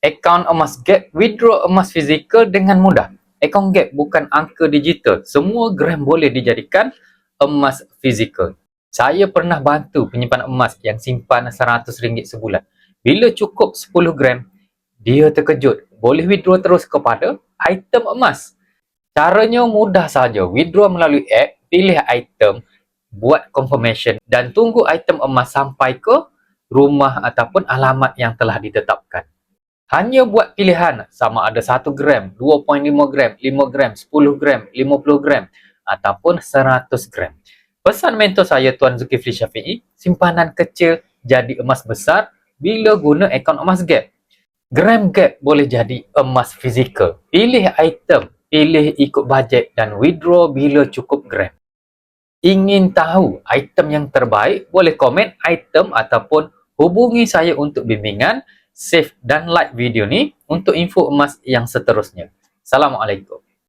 Akaun emas Gap withdraw emas fizikal dengan mudah. Akaun Gap bukan angka digital. Semua gram boleh dijadikan emas fizikal. Saya pernah bantu penyimpan emas yang simpan RM100 sebulan. Bila cukup 10 gram, dia terkejut. Boleh withdraw terus kepada item emas. Caranya mudah saja. Withdraw melalui app, pilih item, buat confirmation dan tunggu item emas sampai ke rumah ataupun alamat yang telah ditetapkan. Hanya buat pilihan sama ada 1 gram, 2.5 gram, 5 gram, 10 gram, 50 gram ataupun 100 gram. Pesan mentor saya Tuan Zulkifli Syafiee, simpanan kecil jadi emas besar bila guna akaun emas Gap. Gram Gap boleh jadi emas fizikal. Pilih item, pilih ikut bajet dan withdraw bila cukup gram. Ingin tahu item yang terbaik? Boleh komen item ataupun hubungi saya untuk bimbingan. Save dan like video ni untuk info emas yang seterusnya. Assalamualaikum.